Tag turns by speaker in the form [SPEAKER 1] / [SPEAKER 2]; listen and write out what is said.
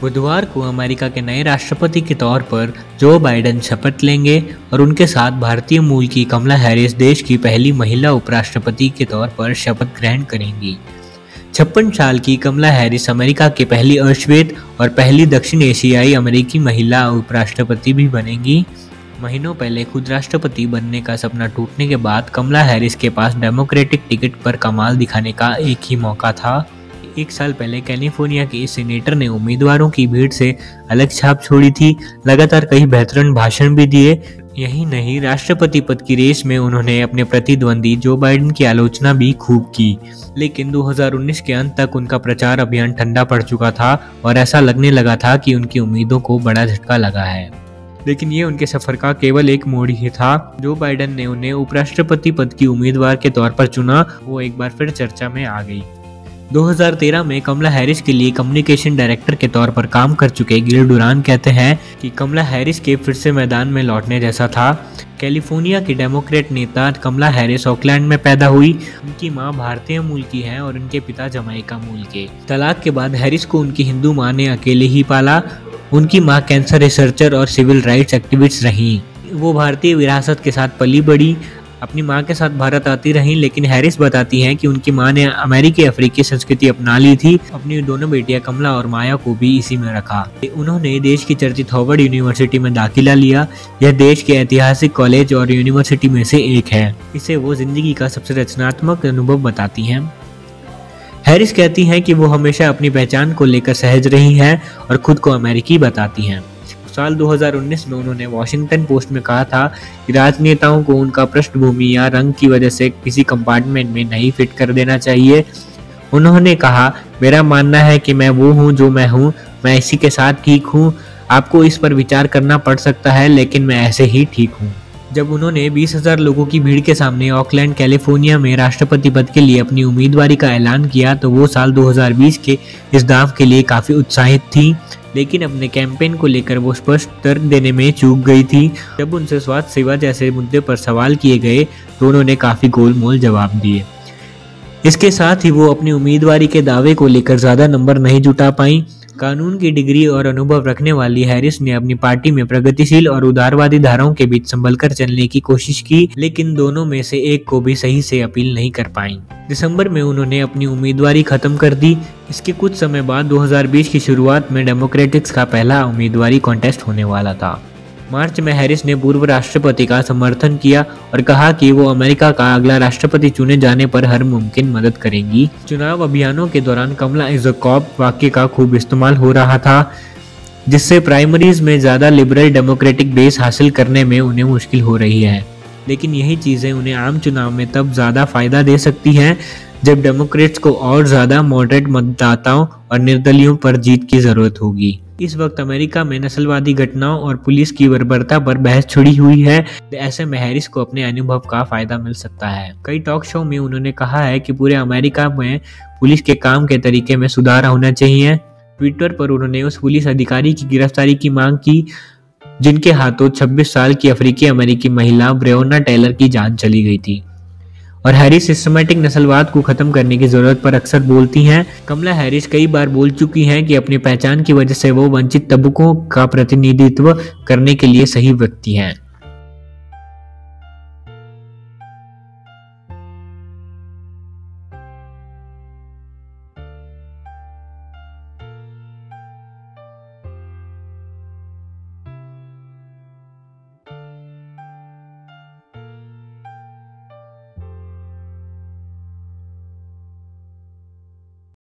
[SPEAKER 1] बुधवार को अमेरिका के नए राष्ट्रपति के तौर पर जो बाइडेन शपथ लेंगे और उनके साथ भारतीय मूल की कमला हैरिस देश की पहली महिला उपराष्ट्रपति के तौर पर शपथ ग्रहण करेंगी। 56 साल की कमला हैरिस अमेरिका की पहली अश्वेत और पहली दक्षिण एशियाई अमेरिकी महिला उपराष्ट्रपति भी बनेंगी। महीनों पहले खुद राष्ट्रपति बनने का सपना टूटने के बाद कमला हैरिस के पास डेमोक्रेटिक टिकट पर कमाल दिखाने का एक ही मौका था। एक साल पहले कैलिफोर्निया के सीनेटर ने उम्मीदवारों की भीड़ से अलग छाप छोड़ी थी, लगातार कई बेहतरीन भाषण भी दिए। यही नहीं, राष्ट्रपति पद की रेस में उन्होंने अपने प्रतिद्वंदी जो बाइडेन की आलोचना भी खूब की। लेकिन 2019 के अंत तक उनका प्रचार अभियान ठंडा पड़ चुका था और ऐसा लगने लगा था कि उनकी उम्मीदों को बड़ा झटका लगा है। लेकिन ये उनके सफर का केवल एक मोड़ ही था। जो बाइडेन ने उन्हें उपराष्ट्रपति पद की उम्मीदवार के तौर पर चुना, वो एक बार फिर चर्चा में आ गई। 2013 में कमला हैरिस के लिए कम्युनिकेशन डायरेक्टर के तौर पर काम कर चुके गिल डुरान कहते हैं कि कमला हैरिस के फिर से मैदान में लौटने जैसा था। कैलिफोर्निया की डेमोक्रेट नेता कमला हैरिस ऑकलैंड में पैदा हुई। उनकी मां भारतीय मूल की है और उनके पिता जमैका मूल के। तलाक के बाद हैरिस को उनकी हिंदू मां ने अकेले ही पाला। उनकी मां कैंसर रिसर्चर और सिविल राइट्स एक्टिविस्ट रहीं। वो भारतीय विरासत के साथ पली बड़ी, अपनी मां के साथ भारत आती रहीं। लेकिन हैरिस बताती हैं कि उनकी मां ने अमेरिकी अफ्रीकी संस्कृति अपना ली थी। अपनी दोनों बेटियां कमला और माया को भी इसी में रखा। उन्होंने देश की चर्चित हार्वर्ड यूनिवर्सिटी में दाखिला लिया। यह देश के ऐतिहासिक कॉलेज और यूनिवर्सिटी में से एक है। इसे वो जिंदगी का सबसे रचनात्मक अनुभव बताती हैं। हैरिस कहती हैं कि वो हमेशा अपनी पहचान को लेकर सहज रही हैं और खुद को अमेरिकी बताती हैं। साल 2019 में उन्होंने वॉशिंगटन पोस्ट में कहा था कि राजनेताओं को उनका पृष्ठभूमि या रंग की वजह से किसी कंपार्टमेंट में नहीं फिट कर देना चाहिए। उन्होंने कहा, मेरा मानना है कि मैं वो हूँ जो मैं हूँ, मैं इसी के साथ ठीक हूँ। आपको इस पर विचार करना पड़ सकता है, लेकिन मैं ऐसे ही ठीक हूँ। जब उन्होंने 20,000 लोगों की भीड़ के सामने ऑकलैंड कैलिफोर्निया में राष्ट्रपति पद के लिए अपनी उम्मीदवारी का ऐलान किया तो वो साल 2020 के इस दांव के लिए काफ़ी उत्साहित थी। लेकिन अपने कैंपेन को लेकर वो स्पष्ट तर्क देने में चूक गई थी। जब उनसे स्वास्थ्य सेवा जैसे मुद्दे पर सवाल किए गए तो उन्होंने काफ़ी गोलमोल जवाब दिए। इसके साथ ही वो अपनी उम्मीदवारी के दावे को लेकर ज़्यादा नंबर नहीं जुटा पाई। कानून की डिग्री और अनुभव रखने वाली हैरिस ने अपनी पार्टी में प्रगतिशील और उदारवादी धाराओं के बीच संभलकर चलने की कोशिश की, लेकिन दोनों में से एक को भी सही से अपील नहीं कर पाई। दिसंबर में उन्होंने अपनी उम्मीदवारी खत्म कर दी। इसके कुछ समय बाद 2020 की शुरुआत में डेमोक्रेटिक्स का पहला उम्मीदवारी कॉन्टेस्ट होने वाला था। मार्च में हैरिस ने पूर्व राष्ट्रपति का समर्थन किया और कहा कि वो अमेरिका का अगला राष्ट्रपति चुने जाने पर हर मुमकिन मदद करेंगी। चुनाव अभियानों के दौरान कमला इज अ कॉप वाक्य का खूब इस्तेमाल हो रहा था, जिससे प्राइमरीज में ज़्यादा लिबरल डेमोक्रेटिक बेस हासिल करने में उन्हें मुश्किल हो रही है। लेकिन यही चीज़ें उन्हें आम चुनाव में तब ज़्यादा फायदा दे सकती हैं जब डेमोक्रेट्स को और ज़्यादा मॉडरेट मतदाताओं और निर्दलियों पर जीत की ज़रूरत होगी। इस वक्त अमेरिका में नस्लवादी घटनाओं और पुलिस की बर्बरता पर बहस छिड़ी हुई है। ऐसे में हैरिस को अपने अनुभव का फायदा मिल सकता है। कई टॉक शो में उन्होंने कहा है कि पूरे अमेरिका में पुलिस के काम के तरीके में सुधार होना चाहिए। ट्विटर पर उन्होंने उस पुलिस अधिकारी की गिरफ्तारी की मांग की जिनके हाथों 26 साल की अफ्रीकी अमेरिकी महिला ब्रेओना टेलर की जान चली गई थी। और हैरिस सिस्टमैटिक नस्लवाद को खत्म करने की जरूरत पर अक्सर बोलती हैं। कमला हैरिस कई बार बोल चुकी हैं कि अपनी पहचान की वजह से वो वंचित तबकों का प्रतिनिधित्व करने के लिए सही व्यक्ति हैं।